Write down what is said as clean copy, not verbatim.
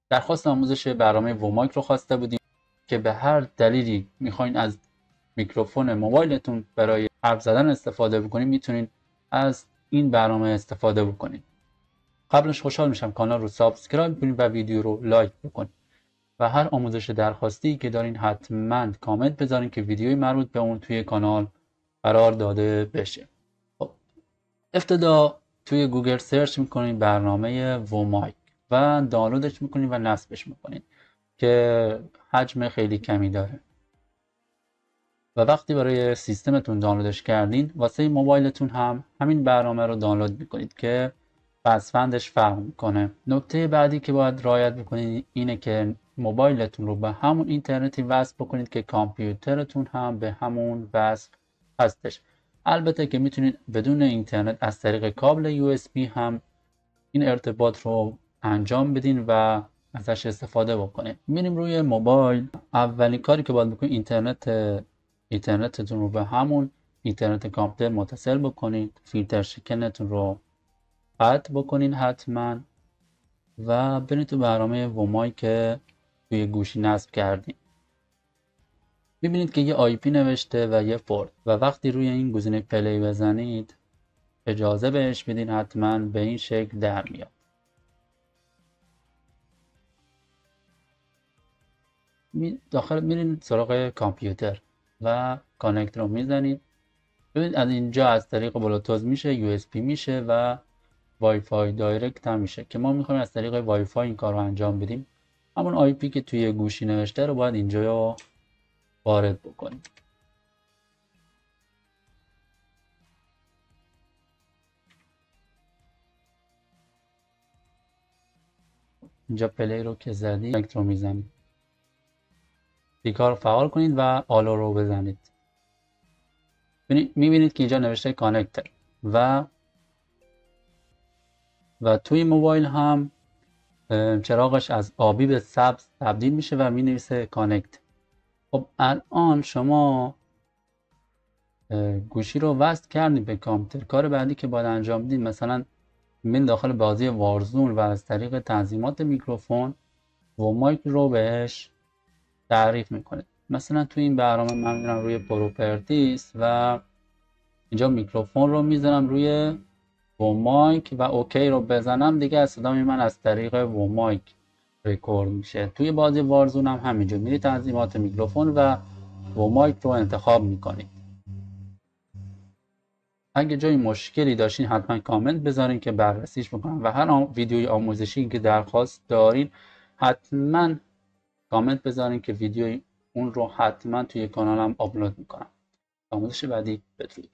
درخواست آموزش برنامه ومایک رو خواسته بودیم که به هر دلیلی میخواین از میکروفون موبایلتون برای حرف زدن استفاده بکنید میتونین از این برنامه استفاده بکنید. قبلش خوشحال میشم کانال رو سابسکرایب کنید و ویدیو رو لایک بکنید و هر آموزش درخواستی که دارین حتما کامنت بذارین که ویدیوی مربوط به اون توی کانال قرار داده بشه. خب ابتدا توی گوگل سرچ میکنید برنامه ومایک و دانلودش میکنید و نصبش میکنید که حجم خیلی کمی داره و وقتی برای سیستمتون دانلودش کردین واسه موبایلتون هم همین برنامه رو دانلود میکنید که پسوندش فرق میکنه. نکته بعدی که باید رعایت بکنید اینه که موبایلتون رو به همون اینترنتی وصل بکنید که کامپیوترتون هم به همون وصل هستش. البته که میتونید بدون اینترنت از طریق کابل USB هم این ارتباط رو انجام بدین و ازش استفاده بکنید. میریم روی موبایل. اولین کاری که باید بکنید اینترنتتون رو به همون اینترنت کامپیوتر متصل بکنید. فیلتر شکنتون رو قطع بکنین حتما و برید تو برنامه ومای که توی گوشی نصب کردین. میبینید که یه IP نوشته و یه پورت و وقتی روی این گزینه پلی بزنید اجازه بهش بدین حتما به این شکل در میاد. داخل میرین سراغ کامپیوتر و کانکت رو میزنید. ببینید از اینجا از طریق بلوتوث میشه، USB میشه و وای فای دایرکت هم میشه که ما میخوایم از طریق وای فای این کار رو انجام بدیم. همون IP که توی گوشی نوشته رو باید اینجا وارد بکنیم. اینجا پلی رو که زدید کانکت رو میزنید. دیکار رو فعال کنید و آلو رو بزنید. میبینید که اینجا نوشته کانکتر و توی موبایل هم چراغش از آبی به سبز تبدیل میشه و می نویسه کانکت. خب الان شما گوشی رو وصل کردید به کامپیوتر. کار بعدی که باید انجام بدید مثلا من داخل بازی وارزون و از طریق تنظیمات میکروفون ومایک رو بهش تعریف میکنه. مثلا توی این برنامه من میرم روی پروپرتیز و اینجا میکروفون رو میذارم روی ومایک و اوکی رو بزنم دیگه از صدای من از طریق ومایک رکورد میشه. توی بازی وارزون هم همینجا میرید تنظیمات میکروفون و ومایک رو انتخاب میکنید. اگه جای مشکلی داشتین حتما کامنت بذارین که بررسیش بکنم و هر ویدیوی آموزشی که درخواست دارین حتما کامنت بذارین که ویدیوی اون رو حتما توی کانالم آپلود میکنم. آموزش بعدی بدرود.